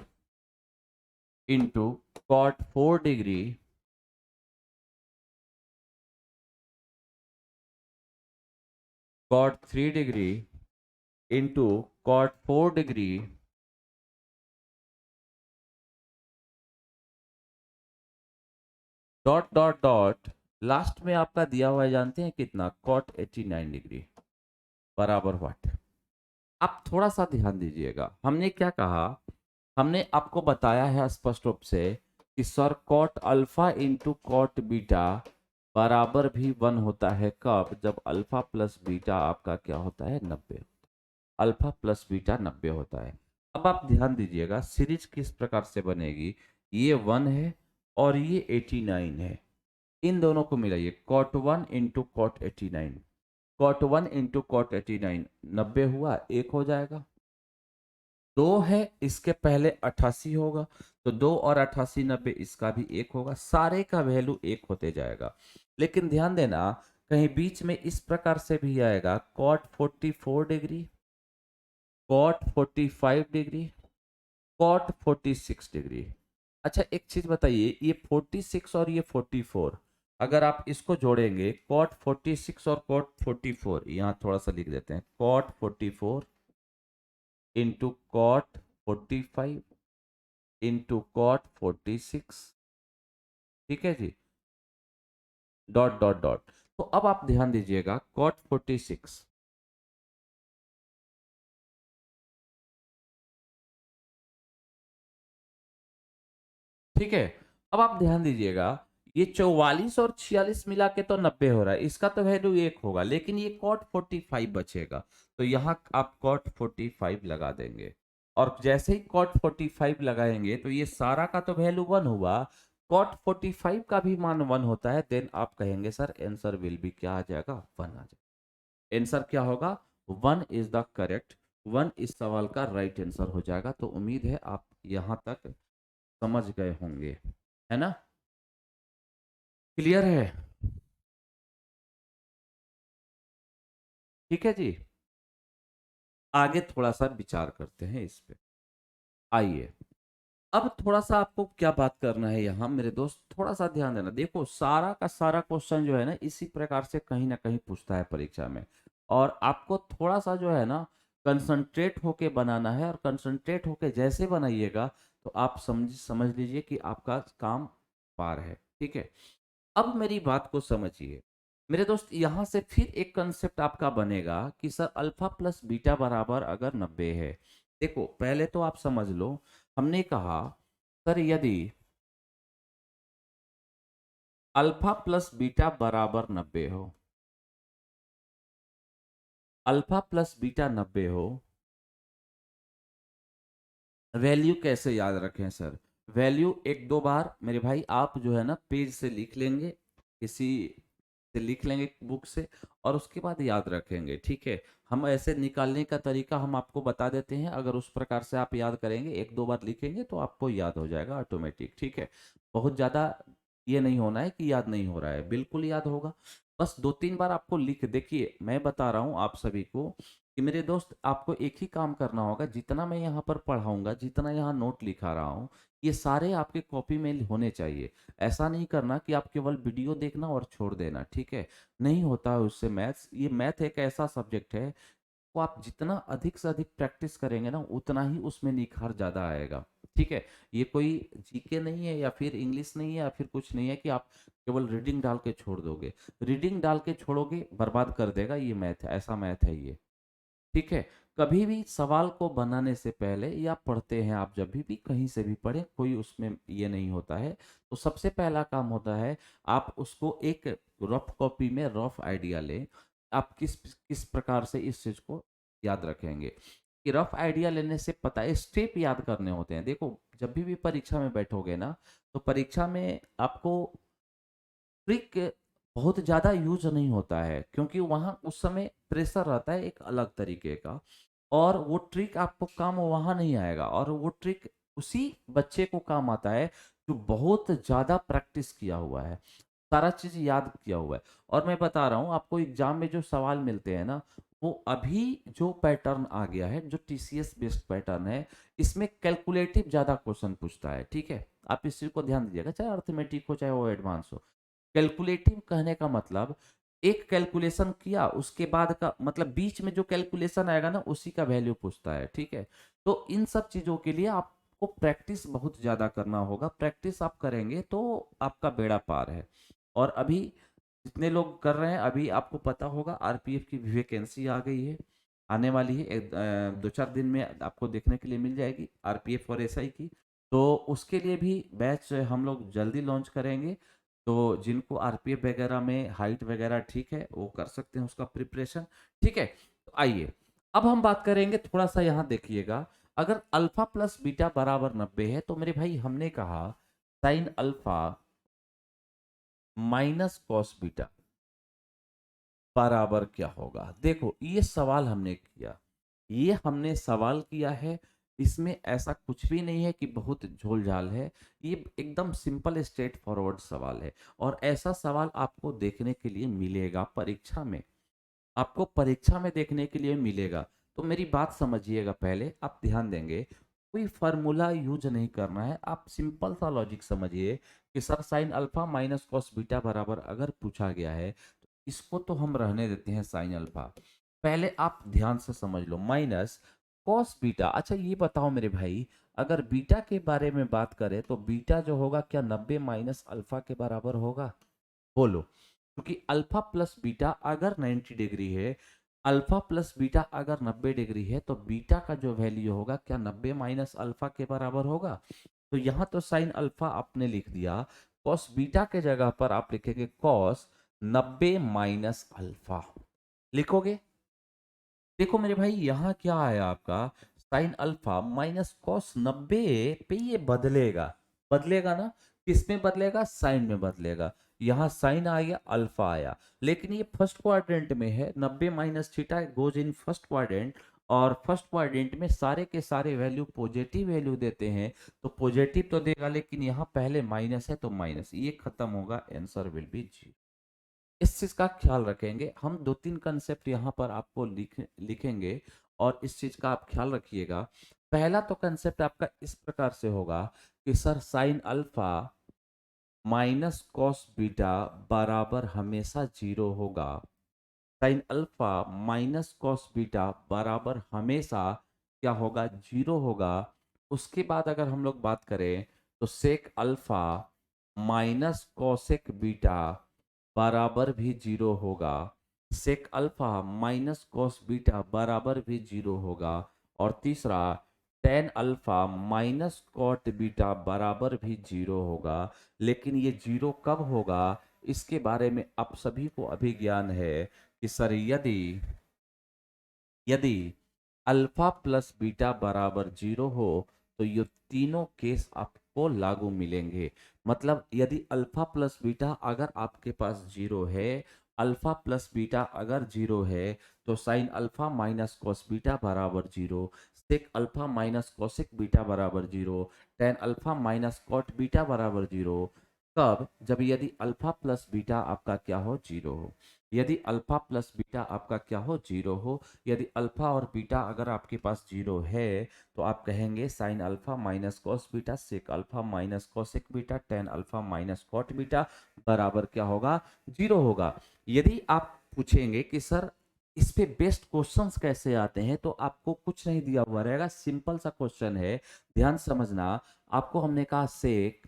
into cot 4 degree cot 3 degree into cot 4 degree dot dot dot, last में आपका दिया हुआ है जानते हैं कितना, कॉट 89 डिग्री बराबर व्हाट। आप थोड़ा सा ध्यान दीजिएगा, हमने क्या कहा, हमने आपको बताया है स्पष्ट रूप से कि sir cot alpha into cot beta बराबर भी 1 होता है। कब, जब अल्फा प्लस बीटा आपका क्या होता है, 90। अल्फा प्लस बीटा 90 होता है। अब आप ध्यान दीजिएगा सीरीज किस प्रकार से बनेगी, ये 1 है और ये 89 है, इन दोनों को मिलाइए, cot 1 into cot 89, cot 1 into cot 89, 90 हुआ, एक हो जाएगा। 2 है, इसके पहले 88 होगा, तो 2 और 88 90, इसका भी एक होगा, सारे का वैल्यू एक होते जाएगा। लेकिन ध्यान देना कहीं बीच में इस प्रकार से भी आएगा, cot 44 degree, cot 45 degree, cot 46 degree. अच्छा एक चीज बताइए, ये 46 और ये 44, अगर आप इसको जोड़ेंगे, कॉट 46 और कॉट 44, यहाँ थोड़ा सा लिख देते हैं, cot 44 into cot 45 into cot 46, ठीक है जी, डॉट डॉट डॉट। तो अब आप ध्यान दीजिएगा, कॉट 46, ठीक है। अब आप ध्यान दीजिएगा, ये 44 और 46 मिला के तो 90 हो रहा है, इसका तो वैल्यू एक होगा, लेकिन ये कॉट 45 बचेगा। तो यहाँ आप कॉट 45 लगा देंगे, और जैसे ही कॉट 45 लगाएंगे तो ये सारा का तो वैल्यू 1 हुआ, कॉट 45 का भी मान 1 होता है। देन आप कहेंगे सर आंसर विल भी क्या आ जाएगा, 1 आ जाएगा। आंसर क्या होगा, 1 इज द करेक्ट, 1 इस सवाल का राइट आंसर हो जाएगा। तो उम्मीद है आप यहाँ तक समझ गए होंगे, है ना, क्लियर है, ठीक है जी। आगे थोड़ा सा विचार करते हैं इस पे, आइए। अब थोड़ा सा आपको क्या बात करना है यहाँ मेरे दोस्त, थोड़ा सा ध्यान देना। देखो सारा का सारा क्वेश्चन जो है ना इसी प्रकार से कहीं ना कहीं पूछता है परीक्षा में, और आपको थोड़ा सा जो है ना कंसंट्रेट होके बनाना है, और कंसंट्रेट होके जैसे बनाइएगा तो आप समझ लीजिए कि आपका काम पार है। ठीक है, अब मेरी बात को समझिए मेरे दोस्त, यहाँ से फिर एक कंसेप्ट आपका बनेगा कि सर अल्फा प्लस बीटा बराबर अगर 90 है। देखो पहले तो आप समझ लो, हमने कहा सर यदि अल्फा प्लस बीटा बराबर 90 हो, अल्फा प्लस बीटा 90 हो, वैल्यू कैसे याद रखें सर? वैल्यू एक दो बार मेरे भाई आप जो है ना पेज से लिख लेंगे, किसी से लिख लेंगे बुक से, और उसके बाद याद रखेंगे। ठीक है, हम ऐसे निकालने का तरीका हम आपको बता देते हैं, अगर उस प्रकार से आप याद करेंगे एक दो बार लिखेंगे तो आपको याद हो जाएगा ऑटोमेटिक। ठीक है, बहुत ज़्यादा ये नहीं होना है कि याद नहीं हो रहा है, बिल्कुल याद होगा। बस दो तीन बार आपको लिख, देखिए मैं बता रहा हूँ आप सभी को कि मेरे दोस्त आपको एक ही काम करना होगा, जितना मैं यहाँ पर पढ़ाऊंगा, जितना यहाँ नोट लिखा रहा हूँ, ये सारे आपके कॉपी में होने चाहिए। ऐसा नहीं करना कि आप केवल वीडियो देखना और छोड़ देना। ठीक है, नहीं होता है उससे मैथ्स। ये मैथ एक ऐसा सब्जेक्ट है, वो आप जितना अधिक से अधिक प्रैक्टिस करेंगे ना उतना ही उसमें निखार ज़्यादा आएगा। ठीक है, ये कोई जीके नहीं है या फिर इंग्लिश नहीं है या फिर कुछ नहीं है कि आप केवल रीडिंग डाल के छोड़ दोगे। रीडिंग डाल के छोड़ोगे बर्बाद कर देगा ये मैथ, ऐसा मैथ है ये। ठीक है, कभी भी सवाल को बनाने से पहले या पढ़ते हैं आप जब भी कहीं से भी पढ़े, कोई उसमें ये नहीं होता है, तो सबसे पहला काम होता है आप उसको एक रफ कॉपी में रफ आइडिया लें। आप किस किस प्रकार से इस चीज को याद रखेंगे, कि रफ आइडिया लेने से पता है स्टेप याद करने होते हैं। देखो जब भी परीक्षा में बैठोगे ना, तो परीक्षा में आपको ट्रिक बहुत ज़्यादा यूज नहीं होता है, क्योंकि वहाँ उस समय प्रेशर रहता है एक अलग तरीके का, और वो ट्रिक आपको काम वहाँ नहीं आएगा, और वो ट्रिक उसी बच्चे को काम आता है जो बहुत ज़्यादा प्रैक्टिस किया हुआ है, सारा चीज़ याद किया हुआ है। और मैं बता रहा हूँ आपको, एग्जाम में जो सवाल मिलते हैं ना, वो अभी जो पैटर्न आ गया है, जो टीसीएस बेस्ड पैटर्न है, इसमें कैलकुलेटिव ज़्यादा क्वेश्चन पूछता है। ठीक है, आप इस चीज़ को ध्यान दीजिएगा, चाहे अर्थमेटिक हो चाहे वो एडवांस हो। कैलकुलेटिव कहने का मतलब एक कैलकुलेशन किया उसके बाद का मतलब बीच में जो कैलकुलेशन आएगा ना उसी का वैल्यू पूछता है। ठीक है, तो इन सब चीजों के लिए आपको प्रैक्टिस बहुत ज्यादा करना होगा। प्रैक्टिस आप करेंगे तो आपका बेड़ा पार है। और अभी जितने लोग कर रहे हैं, अभी आपको पता होगा आरपीएफ की वैकेंसी आ गई है, आने वाली है दो चार दिन में आपको देखने के लिए मिल जाएगी आरपीएफ और एसआई की। तो उसके लिए भी बैच हम लोग जल्दी लॉन्च करेंगे। तो जिनको आरपीएफ वगैरह में हाइट वगैरह ठीक है वो कर सकते हैं उसका प्रिपरेशन। ठीक है, तो आइए अब हम बात करेंगे, थोड़ा सा यहाँ देखिएगा। अगर अल्फा प्लस बीटा बराबर 90 है तो मेरे भाई हमने कहा sign alpha minus cos beta बराबर क्या होगा। देखो ये सवाल हमने किया, ये हमने सवाल किया है, इसमें ऐसा कुछ भी नहीं है कि बहुत झोल झाल है। ये एकदम सिंपल स्ट्रेट फॉरवर्ड सवाल है, और ऐसा सवाल आपको देखने के लिए मिलेगा परीक्षा में, आपको परीक्षा में देखने के लिए मिलेगा। तो मेरी बात समझिएगा, पहले आप ध्यान देंगे, कोई फार्मूला यूज नहीं करना है, आप सिंपल सा लॉजिक समझिए कि sir sine alpha minus cos beta बराबर अगर पूछा गया है तो इसको तो हम रहने देते हैं साइन अल्फा। पहले आप ध्यान से समझ लो, माइनस कॉस बीटा। अच्छा ये बताओ मेरे भाई, अगर बीटा के बारे में बात करें तो बीटा जो होगा क्या 90 माइनस अल्फा के बराबर होगा? बोलो, क्योंकि अल्फा प्लस बीटा अगर 90 डिग्री है, अल्फा प्लस बीटा अगर 90 डिग्री है, तो बीटा का जो वैल्यू होगा क्या 90 माइनस अल्फा के बराबर होगा? तो यहाँ तो साइन अल्फा आपने लिख दिया, कॉस बीटा के जगह पर आप लिखेंगे कॉस 90 माइनस अल्फा, लिखोगे। देखो मेरे भाई यहाँ क्या आया आपका, साइन अल्फा माइनस कॉस 90 पे ये बदलेगा, बदलेगा ना, किस में बदलेगा? साइन में बदलेगा। यहाँ साइन आ गया, अल्फा आया, लेकिन ये फर्स्ट क्वाड्रेंट में है, 90 minus theta goes in first quadrant, और फर्स्ट क्वाड्रेंट में सारे के सारे वैल्यू पॉजिटिव वैल्यू देते हैं, तो पॉजिटिव तो देगा, लेकिन यहाँ पहले माइनस है तो माइनस, ये खत्म होगा, आंसर विल बी जी। इस चीज का ख्याल रखेंगे हम, दो तीन कंसेप्ट यहाँ पर आपको लिखेंगे, और इस चीज का आप ख्याल रखिएगा। पहला तो कंसेप्ट आपका इस प्रकार से होगा कि sir sine alpha minus cos beta बराबर हमेशा जीरो होगा। Sign alpha minus cos beta बराबर हमेशा क्या होगा, जीरो होगा। उसके बाद अगर हम लोग बात करें तो sec alpha minus cosec beta बराबर भी जीरो होगा। Sec alpha minus cos beta बराबर भी जीरो होगा। और तीसरा tan alpha minus cot beta बराबर भी जीरो होगा। लेकिन ये जीरो कब होगा, इसके बारे में आप सभी को अभी ज्ञान है कि सर यदि यदि अल्फा प्लस बीटा बराबर जीरो हो तो ये तीनों केस आपको लागू मिलेंगे। मतलब यदि अल्फा प्लस बीटा अगर आपके पास जीरो है, अल्फा प्लस बीटा अगर जीरो है तो sine alpha minus cos beta बराबर zero, sec alpha minus cosec beta बराबर zero, tan alpha minus cot beta बराबर जीरो। कब, जब यदि अल्फा प्लस बीटा आपका क्या हो, जीरो हो। यदि अल्फा प्लस बीटा आपका क्या हो, जीरो हो। यदि अल्फा और बीटा अगर आपके पास जीरो है तो आप कहेंगे sine alpha minus cos beta sec alpha minus cosec beta tan alpha minus cot beta बराबर क्या होगा, जीरो होगा। यदि आप पूछेंगे कि सर इस पे बेस्ट क्वेश्चंस कैसे आते हैं, तो आपको कुछ नहीं दिया हुआ रहेगा, सिंपल सा क्वेश्चन है, ध्यान समझना। आपको हमने कहा सेक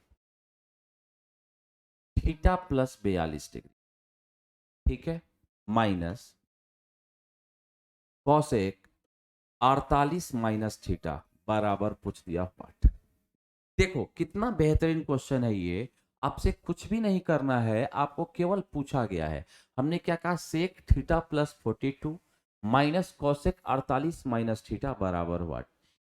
थीटा प्लस 42 डिग्री, ठीक है, माइनस कॉसेक 48 माइनस थीटा बराबर पूछ दिया पाठ। देखो कितना बेहतरीन क्वेश्चन है ये। आपसे कुछ भी नहीं करना है, आपको केवल पूछा गया है। हमने क्या कहा, sec theta plus 42 minus cosec 48 minus theta बराबर व्हाट।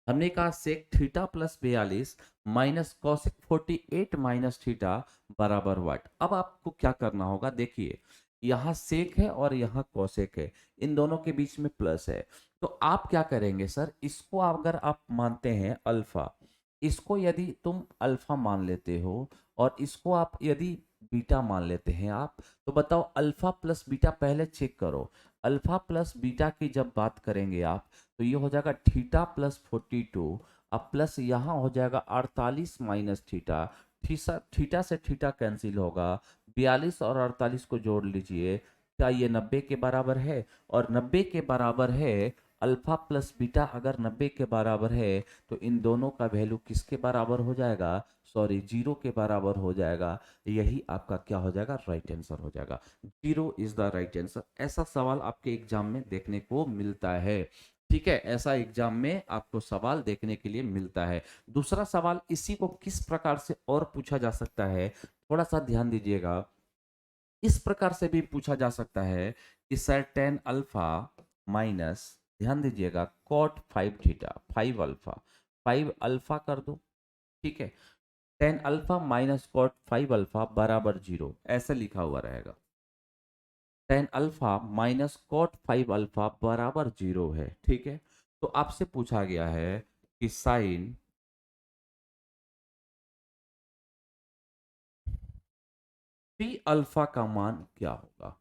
हमने कहा sec theta plus 42 minus cosec 48 minus theta बराबर व्हाट। अब आपको क्या करना होगा, देखिए यहाँ सेक है और यहाँ कॉसेक है, इन दोनों के बीच में प्लस है। तो आप क्या करेंगे सर, इसको अगर आप मानते हैं अल्फा, इसको यदि तुम अल्फा मान लेते हो और इसको आप यदि बीटा मान लेते हैं आप, तो बताओ अल्फा प्लस बीटा पहले चेक करो। अल्फा प्लस बीटा की जब बात करेंगे आप तो ये हो जाएगा थीटा प्लस 42, अब प्लस यहाँ हो जाएगा 48 माइनस थीटा, थीटा थीटा से थीटा कैंसिल होगा, 42 और 48 को जोड़ लीजिए, क्या ये 90 के बराबर है। और 90 के बराबर है, अल्फा प्लस बीटा अगर 90 के बराबर है तो इन दोनों का वैल्यू किसके बराबर हो जाएगा, सॉरी जीरो के बराबर हो जाएगा। यही आपका क्या हो जाएगा, राइट आंसर हो जाएगा। Zero is the right answer. ऐसा सवाल आपके एग्जाम में देखने को मिलता है, ठीक है, ऐसा एग्जाम में आपको सवाल देखने के लिए मिलता है। दूसरा सवाल इसी को किस प्रकार से और पूछा जा सकता है, थोड़ा सा ध्यान दीजिएगा। इस प्रकार से भी पूछा जा सकता है कि सर टेन अल्फा माइनस, ध्यान दीजिएगा, कॉट 5 थीटा, 5 अल्फा, 5 अल्फा कर दो, ठीक है, tan alpha minus cot 5 alpha बराबर जीरो, ऐसा लिखा हुआ रहेगा। Tan alpha minus cot 5 alpha बराबर जीरो है, ठीक है। तो आपसे पूछा गया है कि साइन पी अल्फा का मान क्या होगा।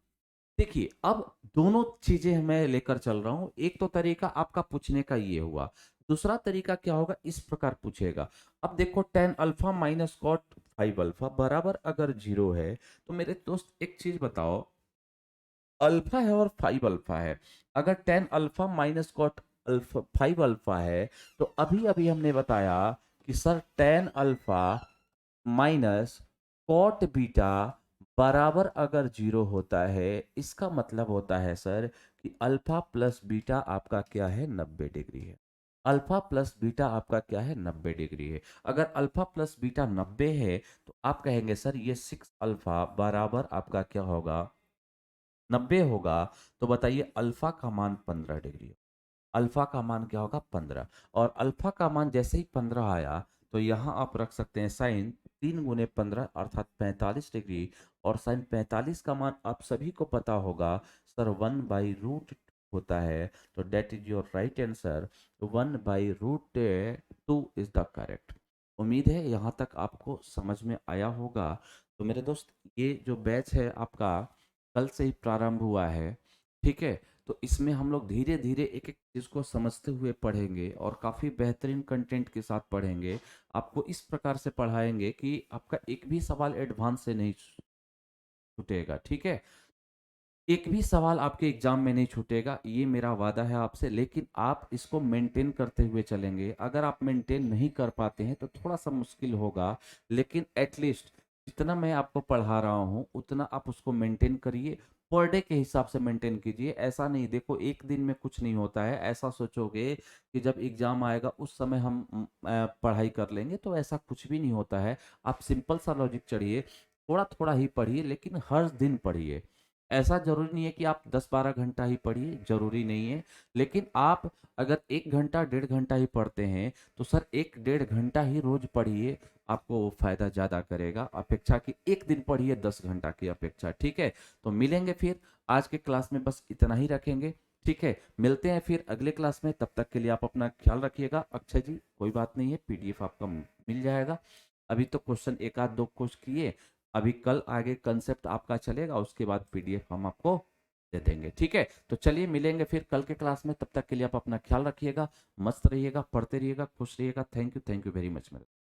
देखिए अब दोनों चीजें मैं लेकर चल रहा हूं। एक तो तरीका आपका पूछने का ये हुआ, दूसरा तरीका क्या होगा, इस प्रकार पूछेगा। अब देखो tan alpha minus cot 5 alpha बराबर अगर जीरो है तो मेरे दोस्त एक चीज बताओ, अल्फा है और 5 अल्फा है, अगर tan alpha minus cot alpha 5 alpha है तो अभी अभी हमने बताया कि sir tan alpha minus cot beta बराबर अगर जीरो होता है, इसका मतलब होता है सर कि अल्फा प्लस बीटा आपका क्या है, 90 डिग्री है। अल्फा प्लस बीटा आपका क्या है, 90 डिग्री है। अगर अल्फा प्लस बीटा 90 है तो आप कहेंगे सर ये 6 अल्फा बराबर आपका क्या होगा, 90 होगा। तो बताइए अल्फा का मान 15 डिग्री, अल्फा का मान क्या होगा, 15। और अल्फा का मान जैसे ही 15 आया तो यहाँ आप रख सकते हैं साइन 3 × 15 अर्थात 45 डिग्री। और साइन 45 का मान आप सभी को पता होगा सर 1/√2 होता है, तो that is your right answer, 1/√2 is the correct. उम्मीद है यहाँ तक आपको समझ में आया होगा। तो मेरे दोस्त ये जो बैच है आपका कल से ही प्रारंभ हुआ है, ठीक है। तो इसमें हम लोग धीरे धीरे एक एक चीज़ को समझते हुए पढ़ेंगे और काफ़ी बेहतरीन कंटेंट के साथ पढ़ेंगे। आपको इस प्रकार से पढ़ाएंगे कि आपका एक भी सवाल एडवांस से नहीं छूटेगा, ठीक है। एक भी सवाल आपके एग्जाम में नहीं छूटेगा, ये मेरा वादा है आपसे। लेकिन आप इसको मेंटेन करते हुए चलेंगे। अगर आप मेंटेन नहीं कर पाते हैं तो थोड़ा सा मुश्किल होगा, लेकिन एटलीस्ट जितना मैं आपको पढ़ा रहा हूँ उतना आप उसको मेंटेन करिए। पर डे के हिसाब से मेंटेन कीजिए। ऐसा नहीं, देखो एक दिन में कुछ नहीं होता है। ऐसा सोचोगे कि जब एग्जाम आएगा उस समय हम पढ़ाई कर लेंगे, तो ऐसा कुछ भी नहीं होता है। आप सिंपल सा लॉजिक चढ़िए, थोड़ा थोड़ा ही पढ़िए, लेकिन हर दिन पढ़िए। ऐसा ज़रूरी नहीं है कि आप 10-12 घंटा ही पढ़िए, ज़रूरी नहीं है। लेकिन आप अगर 1 घंटा, डेढ़ घंटा ही पढ़ते हैं, तो सर 1 डेढ़ घंटा ही रोज़ पढ़िए, आपको वो फ़ायदा ज़्यादा करेगा, अपेक्षा कि एक दिन पढ़िए 10 घंटा की अपेक्षा, ठीक है? तो मिलेंगे फिर, आज के क्लास में बस इतना ही रखेंगे, ठीक है? मिलते हैं फिर अगले क्लास में, तब तक के लिए आप अपना ख्याल रखिएगा। अक्षय जी, कोई बात नहीं है, पीडीएफ आपका मिल जाएगा। अभी तो क्वेश्चन 1 आध 2 कुछ किए, अभी कल आगे कंसेप्ट आपका चलेगा, उसके बाद पीडीएफ हम आपको दे देंगे, ठीक है। तो चलिए मिलेंगे फिर कल के क्लास में, तब तक के लिए आप अपना ख्याल रखिएगा, मस्त रहिएगा, पढ़ते रहिएगा, खुश रहिएगा। थैंक यू वेरी मच मेरे।